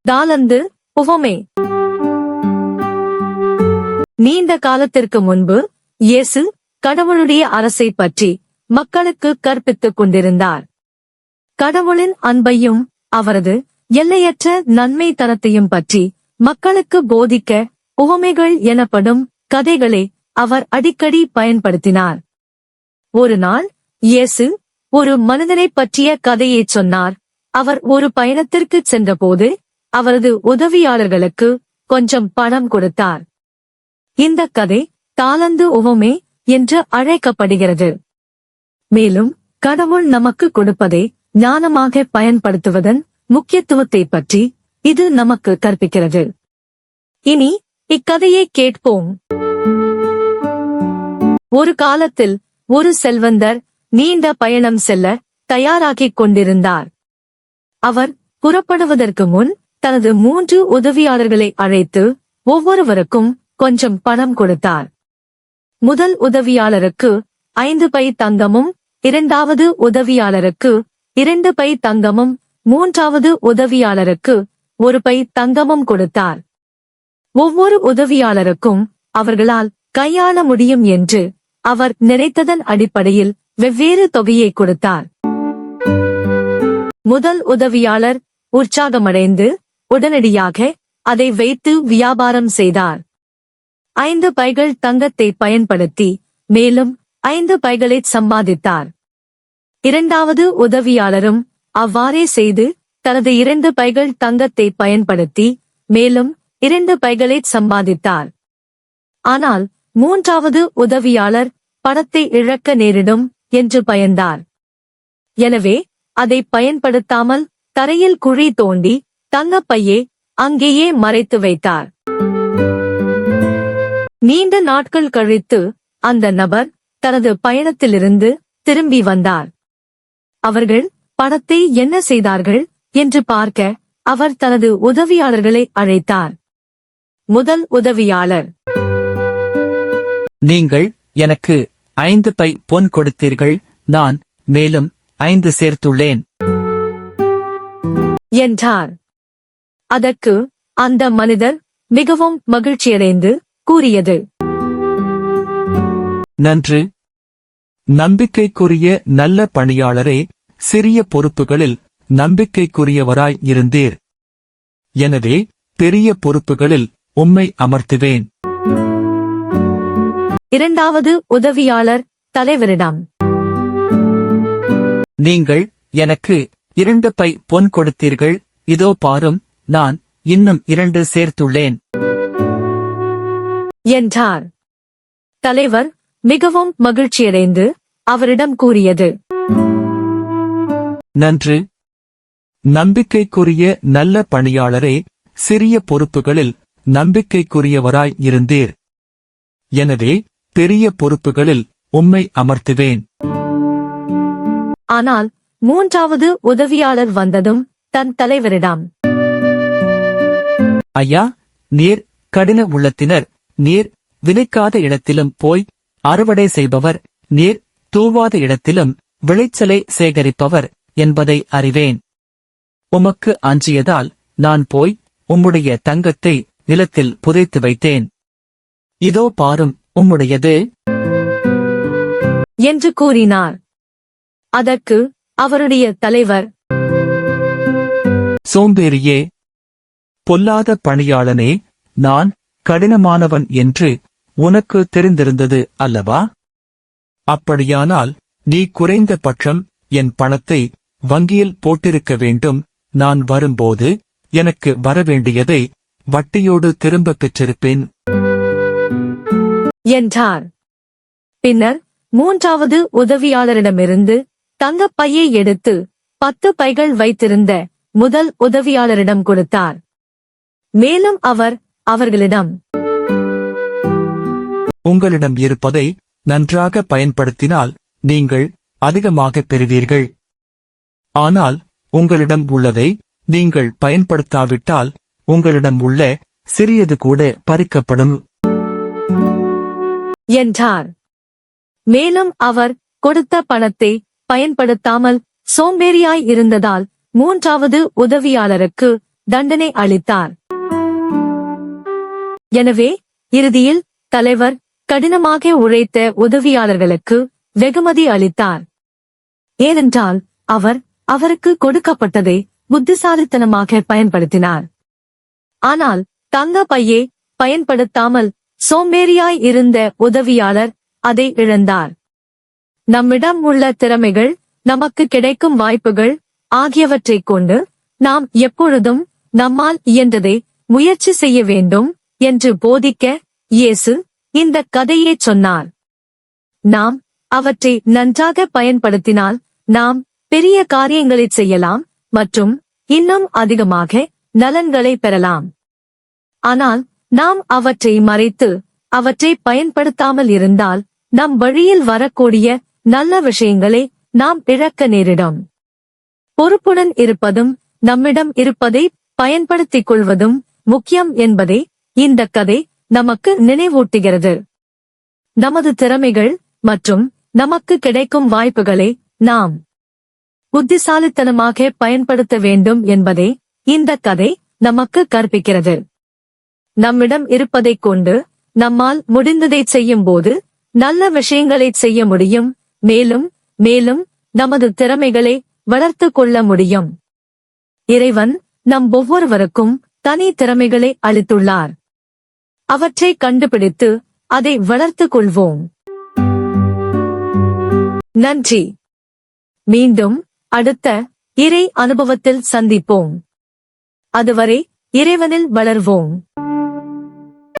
தாலந்து உவமை. நீண்ட காலத்திற்கு முன்பு இயேசு கடவுளுடைய அரசை பற்றி மக்களுக்கு கற்பித்துக் கொண்டிருந்தார். கடவுளின் அன்பையும் அவரது எல்லையற்ற நன்மை தரத்தையும் பற்றி மக்களுக்கு போதிக்க உவமைகள் எனப்படும் கதைகளை அவர் அடிக்கடி பயன்படுத்தினார். ஒரு நாள் இயேசு ஒரு மனிதனைப் பற்றிய கதையைச் சொன்னார். அவர் ஒரு பயணத்திற்கு சென்றபோது அவரது உதவியாளர்களுக்கு கொஞ்சம் பணம் கொடுத்தார். இந்த கதை தாலந்து உவமை என்று அழைக்கப்படுகிறது. மேலும் கடவுள் நமக்கு கொடுப்பதை ஞானமாக பயன்படுத்துவதன் முக்கியத்துவத்தை பற்றி இது நமக்கு கற்பிக்கிறது. இனி இக்கதையை கேட்போம். ஒரு காலத்தில் ஒரு செல்வந்தர் நீண்ட பயணம் செல்ல தயாராகிக் கொண்டிருந்தார். அவர் புறப்படுவதற்கு முன் தனது 3 உதவியாளர்களை அழைத்து ஒவ்வொருவருக்கும் கொஞ்சம் பணம் கொடுத்தார். முதல் உதவியாளருக்கு 5 பை தங்கமும், இரண்டாவது உதவியாளருக்கு 2 பை தங்கமும், மூன்றாவது உதவியாளருக்கு 1 பை தங்கமும் கொடுத்தார். ஒவ்வொரு உதவியாளருக்கும் அவர்களால் கையாள முடியும் என்று அவர் நினைத்ததன் அடிப்படையில் வெவ்வேறு தொகையை கொடுத்தார். முதல் உதவியாளர் உற்சாகமடைந்து உடனடியாக அதை வைத்து வியாபாரம் செய்தார். 5 பைகள் தங்கத்தை பயன்படுத்தி மேலும் 5 பைகளை சம்பாதித்தார். இரண்டாவது உதவியாளரும் அவ்வாறே செய்து தனது 2 பைகள் தங்கத்தை பயன்படுத்தி மேலும் 2 பைகளை சம்பாதித்தார். ஆனால் மூன்றாவது உதவியாளர் பணத்தை இழக்க நேரிடும் என்று பயந்தார். எனவே அதை பயன்படுத்தாமல் தரையில் குழி தோண்டி தங்கப்பையை அங்கேயே மறைத்து வைத்தார். நீண்ட நாட்கள் கழித்து அந்த நபர் தனது பயணத்திலிருந்து திரும்பி வந்தார். அவர்கள் பணத்தை என்ன செய்தார்கள் என்று பார்க்க அவர் தனது உதவியாளர்களை அழைத்தார். முதல் உதவியாளர்: நீங்கள் எனக்கு 5 பை பொன் கொடுத்தீர்கள், நான் மேலும் 5 சேர்த்துள்ளேன் என்றார். அதற்கு அந்த மனிதர் மிகவும் மகிழ்ச்சியடைந்து கூறியது: நன்று, நம்பிக்கைக்குரிய நல்ல பணியாளரே, சிறிய பொறுப்புகளில் நம்பிக்கைக்குரியவராய் இருந்தீர். எனவே பெரிய பொறுப்புகளில் உம்மை அமர்த்துவேன். இரண்டாவது உதவியாளர் தலைவரிடம்: நீங்கள் எனக்கு 2 பை பொன் கொடுத்தீர்கள், இதோ பாரும், நான் இன்னும் 2 சேர்த்துள்ளேன் என்றார். தலைவர் மிகவும் மகிழ்ச்சியடைந்து அவரிடம் கூறியது: நன்று, நம்பிக்கைக்குரிய நல்ல பணியாளரே, சிறிய பொறுப்புகளில் நம்பிக்கைக்குரியவராய் இருந்தீர். எனவே பெரிய பொறுப்புகளில் உம்மை அமர்த்துவேன். ஆனால் மூன்றாவது உதவியாளர் வந்ததும் தன் தலைவரிடம்: ஐயா, நீர் கடின உள்ளத்தினர், நீர் விதைக்காத இடத்திலும் போய் அறுவடை செய்பவர், நீர் தூவாத இடத்திலும் விளைச்சலை சேகரிப்பவர் என்பதை அறிவேன். உமக்கு அஞ்சியதால் நான் போய் உம்முடைய தங்கத்தை நிலத்தில் புதைத்து வைத்தேன். இதோ பாரும், உம்முடையது என்று கூறினார். அதற்கு அவருடைய தலைவர்: சோம்பேறியே, பொல்லாத பணியாளனே, நான் கடினமானவன் என்று உனக்கு தெரிந்திருந்தது அல்லவா? அப்படியானால் நீ குறைந்த பட்சம் என் பணத்தை வங்கியில் போட்டிருக்க வேண்டும். நான் வரும்போது எனக்கு வரவேண்டியதை வட்டியோடு திரும்பப் பெற்றிருப்பேன் என்றார். பின்னர் மூன்றாவது உதவியாளரிடமிருந்து தங்கப்பையை எடுத்து 10 பைகள் வைத்திருந்த முதல் உதவியாளரிடம் கொடுத்தார். மேலும் அவர் அவர்களிடம்: உங்களிடம் இருப்பதை நன்றாக பயன்படுத்தினால் நீங்கள் அதிகமாக பெறுவீர்கள். ஆனால் உங்களிடம் உள்ளதை நீங்கள் பயன்படுத்தாவிட்டால் உங்களிடம் உள்ள சிறியது கூட பறிக்கப்படும் என்றார். மேலும் அவர் கொடுத்த பணத்தை பயன்படுத்தாமல் சோம்பேறியாய் இருந்ததால் மூன்றாவது உதவியாளருக்கு தண்டனை அளித்தார். எனவே இறுதியில் தலைவர் கடினமாக உழைத்த உதவியாளர்களுக்கு வெகுமதி அளித்தார். ஏனென்றால் அவர் அவருக்கு கொடுக்கப்பட்டதை புத்திசாலித்தனமாக பயன்படுத்தினார். ஆனால் தங்க பையை பயன்படுத்தாமல் சோம்பேறியாய் இருந்த உதவியாளர் அதை இழந்தார். நம்மிடம் உள்ள திறமைகள், நமக்கு கிடைக்கும் வாய்ப்புகள் ஆகியவற்றைக் கொண்டு நாம் எப்பொழுதும் நம்மால் இயன்றதை முயற்சி செய்ய வேண்டும் என்று போதிக்க இயேசு இந்த கதையைச் சொன்னார். நாம் அவற்றை நன்றாக பயன்படுத்தினால் நாம் பெரிய காரியங்களைச் செய்யலாம் மற்றும் இன்னும் அதிகமாக நலன்களை பெறலாம். ஆனால் நாம் அவற்றை மறைத்து அவற்றை பயன்படுத்தாமல் இருந்தால் நம் வழியில் வரக்கூடிய நல்ல விஷயங்களை நாம் இழக்க நேரிடும். பொறுப்புடன் இருப்பதும் நம்மிடம் இருப்பதை பயன்படுத்திக் கொள்வதும் முக்கியம் என்பதை இந்த கதை நமக்கு நினைவூட்டுகிறது. நமது திறமைகள் மற்றும் நமக்கு கிடைக்கும் வாய்ப்புகளை நாம் புத்திசாலித்தனமாக பயன்படுத்த வேண்டும் என்பதை இந்த கதை நமக்கு கற்பிக்கிறது. நம்மிடம் இருப்பதைக் கொண்டு நம்மால் முடிந்ததை செய்யும் போது நல்ல விஷயங்களைச் செய்ய முடியும், மேலும் மேலும் நமது திறமைகளை வளர்த்துக் கொள்ள முடியும். இறைவன் நம் ஒவ்வொருவருக்கும் தனி திறமைகளை அளித்துள்ளார். அவற்றை கண்டுபிடித்து அதை வளர்த்துக் கொள்வோம். நன்றி. மீண்டும் அடுத்த இறை அனுபவத்தில் சந்திப்போம். அதுவரை இறைவனில் வளர்வோம்.